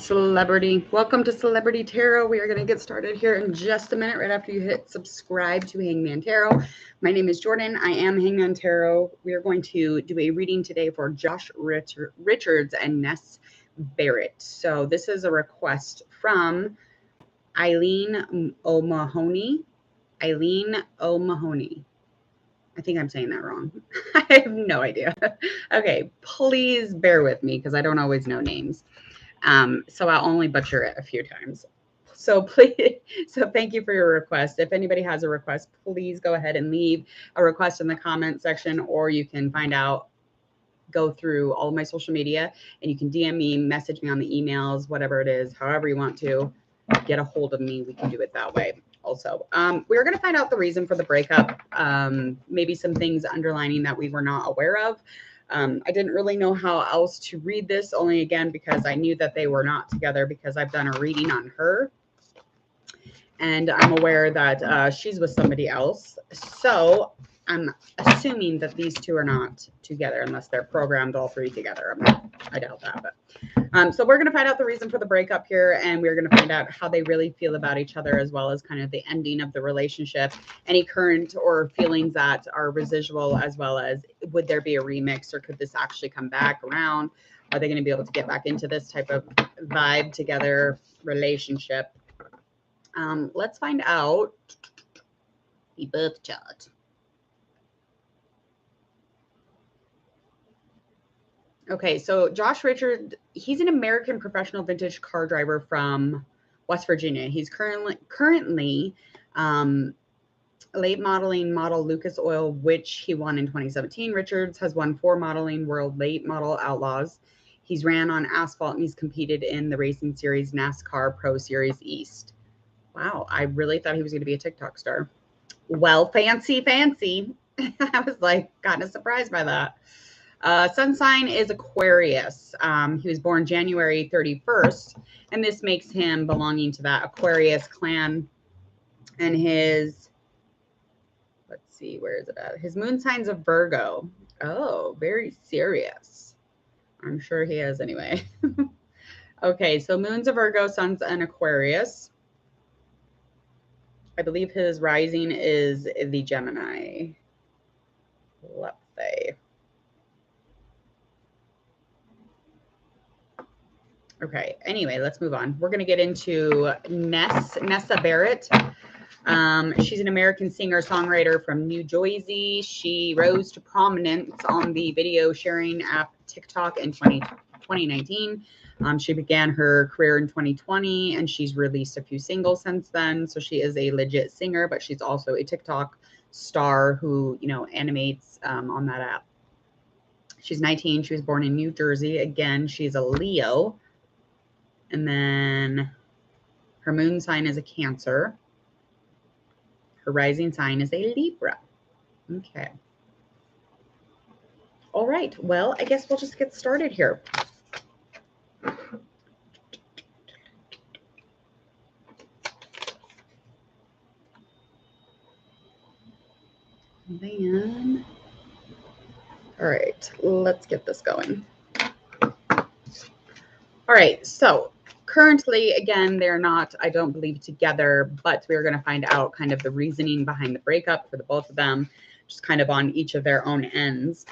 celebrity. Welcome to Celebrity Tarot. We are going to get started here in just a minute, right after you hit subscribe to Hangman Tarot. My name is Jordan. I am Hangman Tarot. We are going to do a reading today for Josh Richards and Ness Barrett. So this is a request from Eileen O'Mahony. Eileen O'Mahony. I think I'm saying that wrong. I have no idea. Okay, please bear with me because I don't always know names. So I'll only butcher it a few times. So please, so thank you for your request. If anybody has a request, please go ahead and leave a request in the comment section, or you can go through all of my social media and you can DM me, message me on the emails, whatever it is, however you want to get a hold of me. We can do it that way. Also, we're going to find out the reason for the breakup, maybe some things underlining that we were not aware of. I didn't really know how else to read this, only again because I knew that they were not together because I've done a reading on her. And I'm aware that she's with somebody else. So I'm assuming that these two are not together unless they're programmed all three together. I doubt that. But so we're going to find out the reason for the breakup here, and we're going to find out how they really feel about each other, as well as kind of the ending of the relationship, any current or feelings that are residual, as well as would there be a remix, or could this actually come back around? Are they going to be able to get back into this type of vibe together relationship? Let's find out the birth chart. Okay, so Josh Richards, he's an American professional vintage car driver from West Virginia. He's currently late modeling model Lucas Oil, which he won in 2017. Richards has won 4 modeling world late model outlaws. He's ran on asphalt and he's competed in the racing series NASCAR Pro Series East. Wow, I really thought he was going to be a TikTok star. Well, fancy. I was like kind of surprised by that. Sun sign is Aquarius. He was born January 31st, and this makes him belonging to that Aquarius clan. And his, let's see, where is it at? His moon sign's a Virgo. Oh, very serious. I'm sure he is anyway. Okay, so moon's a Virgo, sun's an Aquarius. I believe his rising is the Gemini. Let's say. Okay, anyway, let's move on. We're going to get into Nessa Barrett. She's an American singer-songwriter from New Jersey. She rose to prominence on the video sharing app TikTok in 2019. She began her career in 2020, and she's released a few singles since then. So she is a legit singer, but she's also a TikTok star who, animates on that app. She's 19. She was born in New Jersey. Again, she's a Leo. And then her moon sign is a Cancer. Her rising sign is a Libra. Okay. All right. Well, I guess we'll just get started here. Then, all right, let's get this going. All right, so currently, again, they're not, I don't believe, together, but we're going to find out kind of the reasoning behind the breakup for the both of them, just kind of on each of their own ends.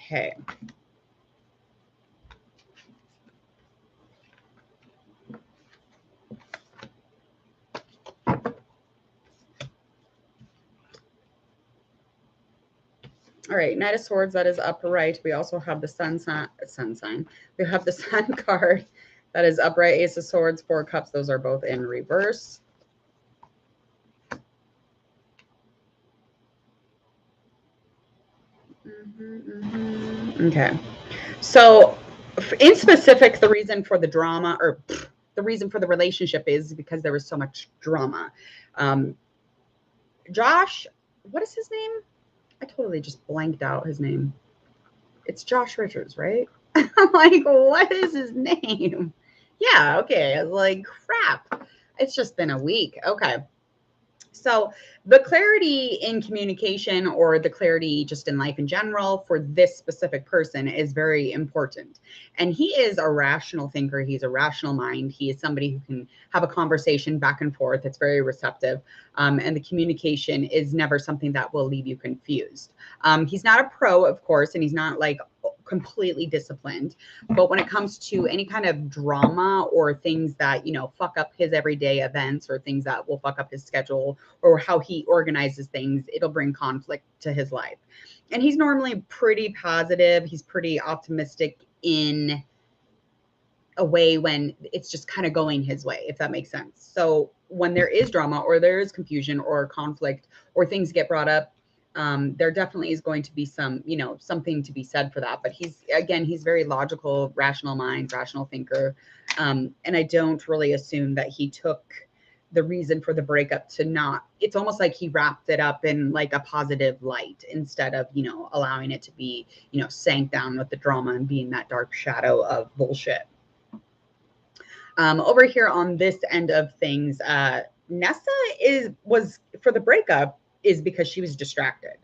Okay. All right, Knight of Swords, that is upright. We also have the sun sign. We have the Sun card, that is upright. Ace of Swords, 4 Cups, those are both in reverse. Okay, so in specific, the reason for the drama, or the reason for the relationship, is because there was so much drama. Josh, what is his name? I totally just blanked out his name. It's Josh Richards, right? I'm like, what is his name? Yeah, okay. I was like, crap. It's just been a week. Okay. So the clarity in communication, or the clarity just in life in general, for this specific person is very important. And he is a rational thinker. He's a rational mind. He is somebody who can have a conversation back and forth. It's very receptive. And the communication is never something that will leave you confused. He's not a pro, of course, and he's not like completely disciplined, but when it comes to any kind of drama or things that, you know, fuck up his everyday events, or things that will fuck up his schedule or how he organizes things, it'll bring conflict to his life. And he's normally pretty positive. He's pretty optimistic in a way when it's just kind of going his way, if that makes sense. So when there is drama, or there is confusion or conflict, or things get brought up, there definitely is going to be some, you know, something to be said for that. But he's very logical, rational mind, rational thinker. And I don't really assume that he took the reason for the breakup to not, it's almost like he wrapped it up in like a positive light, instead of, you know, allowing it to be, you know, sank down with the drama and being that dark shadow of bullshit. Over here on this end of things, Nessa was for the breakup is because she was distracted.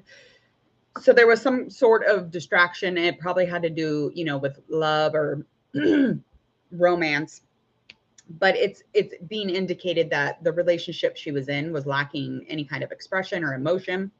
So there was some sort of distraction. It probably had to do, you know, with love or romance. But it's being indicated that the relationship she was in was lacking any kind of expression or emotion.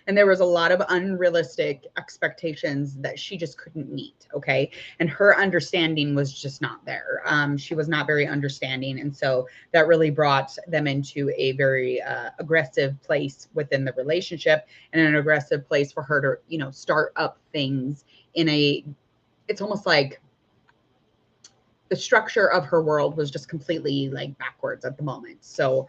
And there was a lot of unrealistic expectations that she just couldn't meet. Okay. And her understanding was just not there. She was not very understanding. And so that really brought them into a very aggressive place within the relationship, and an aggressive place for her to, you know, start up things in a, it's almost like the structure of her world was just completely like backwards at the moment. So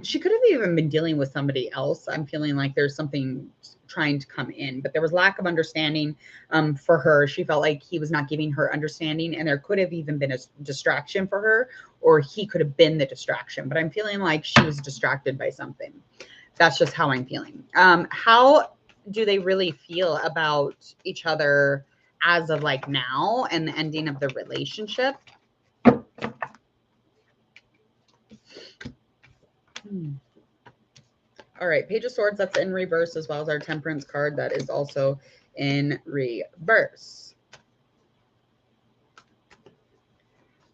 she could have even been dealing with somebody else. I'm feeling like there's something trying to come in, but there was lack of understanding for her. She felt like he was not giving her understanding, and there could have even been a distraction for her, or he could have been the distraction. But I'm feeling like she was distracted by something. That's just how I'm feeling. How do they really feel about each other as of like now and the ending of the relationship? All right, Page of Swords, that's in reverse, as well as our Temperance card that is also in reverse.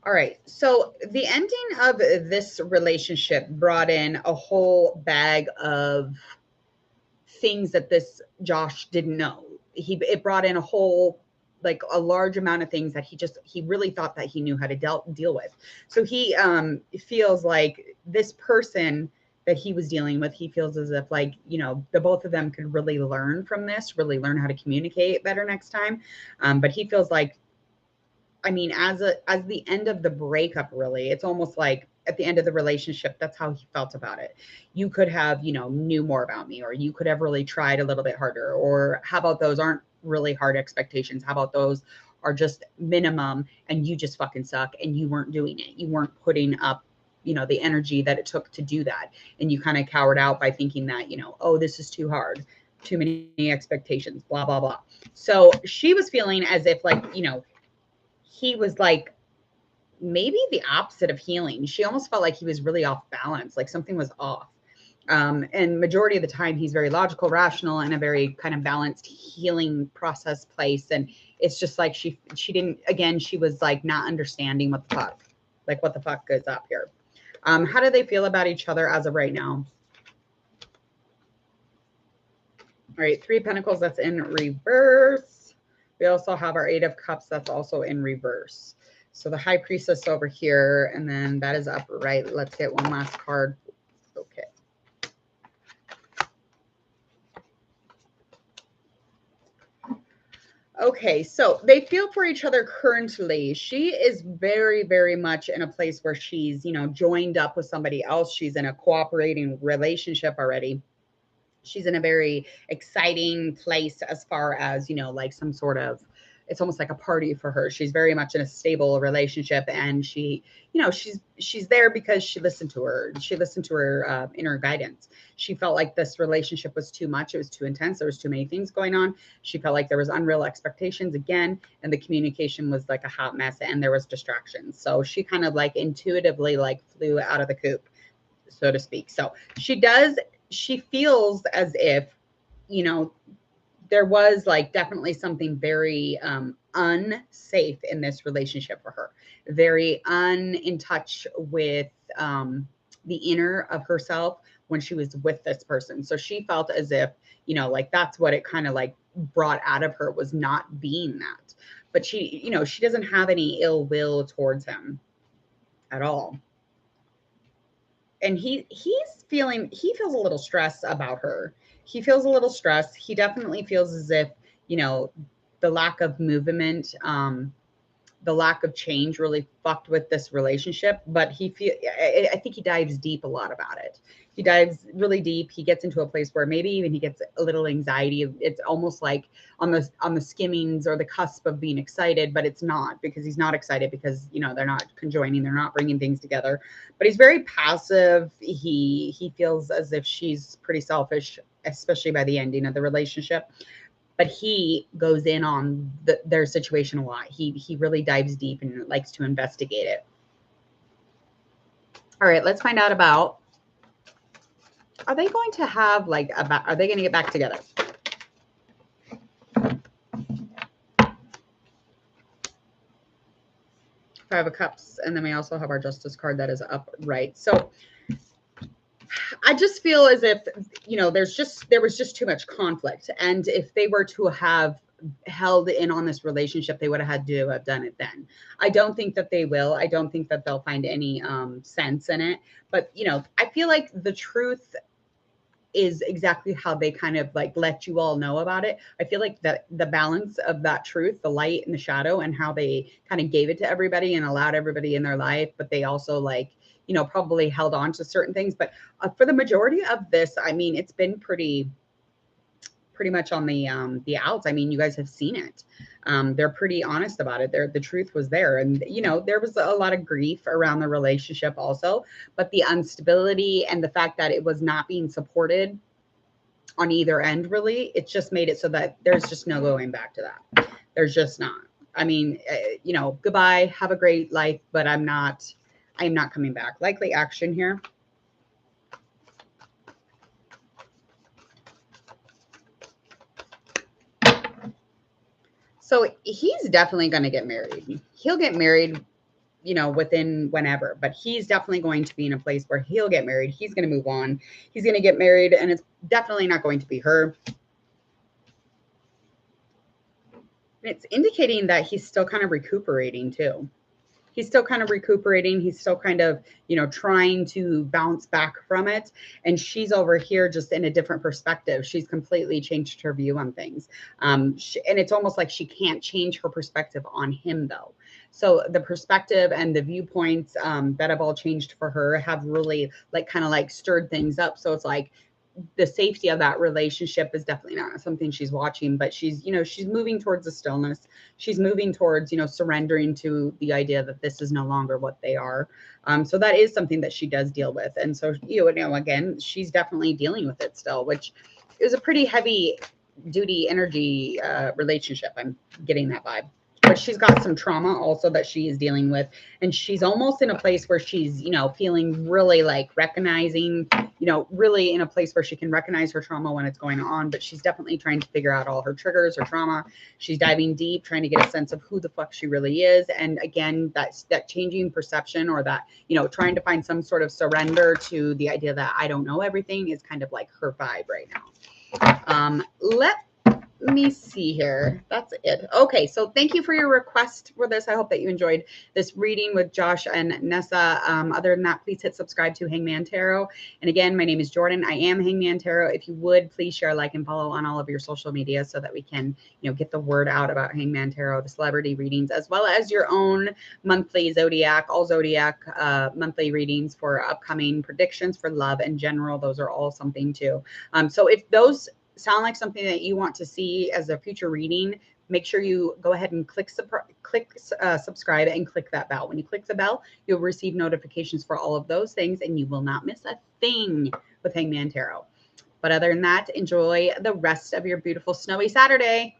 All right, so the ending of this relationship brought in a whole bag of things that this Josh didn't know. It brought in a whole, like a large amount of things that he really thought that he knew how to deal with. So he feels like this person that he was dealing with, he feels as if, like, you know, the both of them could really learn from this, really learn how to communicate better next time. But he feels like, I mean, as the end of the breakup, really, it's almost like at the end of the relationship, that's how he felt about it. You could have, you know, knew more about me, or you could have really tried a little bit harder, or how about those aren't really hard expectations? How about those are just minimum, and you just fucking suck and you weren't doing it. You weren't putting up, you know, the energy that it took to do that. And you kind of cowered out by thinking that, you know, oh, this is too hard, too many expectations, blah, blah, blah. So she was feeling as if, like, you know, he was like maybe the opposite of healing. She almost felt like he was really off balance, like something was off. And majority of the time, he's very logical, rational, and a very kind of balanced healing process place. And it's just like she didn't, again, she was like not understanding what the fuck goes up here. How do they feel about each other as of right now? All right, Three of Pentacles, that's in reverse. We also have our Eight of Cups, that's also in reverse. So the High Priestess over here, and then that is upright. Let's get one last card. Okay. Okay, so they feel for each other currently. She is very, very much in a place where she's, you know, joined up with somebody else. She's in a cooperating relationship already. She's in a very exciting place as far as, you know, like some sort of, it's almost like a party for her. She's very much in a stable relationship, and she, you know, she's there because she listened to her inner guidance. She felt like this relationship was too much. It was too intense. There was too many things going on. She felt like there was unreal expectations again, and the communication was like a hot mess, and there was distractions. So she kind of like intuitively like flew out of the coop. so to speak. So she feels as if, you know, there was like definitely something very unsafe in this relationship for her, very in touch with the inner of herself when she was with this person. So she felt as if, you know, like that's what it kind of like brought out of her, was not being that. But she, you know, she doesn't have any ill will towards him at all. And he feels a little stressed about her. He feels a little stressed. He definitely feels as if, you know, the lack of movement, the lack of change really fucked with this relationship. But I think he dives deep a lot about it. He dives really deep. He gets into a place where maybe even he gets a little anxiety. It's almost like on the skimmings or the cusp of being excited, but it's not, because he's not excited, because, you know, they're not conjoining, they're not bringing things together. But he's very passive. He feels as if she's pretty selfish, especially by the ending of the relationship. But he goes in on their situation a lot. He really dives deep and likes to investigate it. All right, let's find out about, are they going to have like are they going to get back together? Five of Cups, and then we also have our Justice card that is upright. So I just feel as if, you know, there was just too much conflict. And if they were to have held in on this relationship, they would have had to have done it then. I don't think that they will. I don't think that they'll find any sense in it. But, you know, I feel like the truth is exactly how they kind of like let you all know about it. I feel like that the balance of that truth, the light and the shadow, and how they kind of gave it to everybody and allowed everybody in their life, but they also, like, you know, probably held on to certain things. But for the majority of this, I mean, it's been pretty much on the outs. I mean, you guys have seen it. They're pretty honest about it. The truth was there. And, you know, there was a lot of grief around the relationship also, but the instability and the fact that it was not being supported on either end, really, it just made it so that there's just no going back to that. There's just not. I mean, you know, goodbye, have a great life, but I am not coming back. Likely action here. So he's definitely going to get married. He'll get married, you know, within whenever, but he's definitely going to be in a place where he'll get married. He's going to move on. He's going to get married, and it's definitely not going to be her. And it's indicating that he's still kind of recuperating too. He's still kind of recuperating. He's still kind of, you know, trying to bounce back from it. And she's over here just in a different perspective. She's completely changed her view on things. And it's almost like she can't change her perspective on him, though. So the perspective and the viewpoints that have all changed for her have really like kind of like stirred things up. So it's like the safety of that relationship is definitely not something she's watching, but she's, you know, she's moving towards the stillness. She's moving towards, you know, surrendering to the idea that this is no longer what they are. So that is something that she does deal with. And so, you know, again, she's definitely dealing with it still, which is a pretty heavy duty energy relationship. I'm getting that vibe. But she's got some trauma also that she is dealing with. And she's almost in a place where she's, you know, feeling really like recognizing, you know, really in a place where she can recognize her trauma when it's going on. But she's definitely trying to figure out all her triggers, her trauma. She's diving deep, trying to get a sense of who the fuck she really is. And again, that changing perception, or that, you know, trying to find some sort of surrender to the idea that I don't know everything, is kind of like her vibe right now. Let me see here. That's it. Okay, so thank you for your request for this. I hope that you enjoyed this reading with Josh and Nessa. Other than that, please hit subscribe to Hangman Tarot. And again, my name is Jordan. I am Hangman Tarot. If you would, please share, like, and follow on all of your social media so that we can, you know, get the word out about Hangman Tarot, the celebrity readings, as well as your own monthly zodiac, all zodiac monthly readings for upcoming predictions for love in general. Those are all something too. So if those sound like something that you want to see as a future reading, make sure you go ahead and click subscribe and click that bell. When you click the bell, you'll receive notifications for all of those things, and you will not miss a thing with Hangman Tarot. But other than that, enjoy the rest of your beautiful snowy Saturday.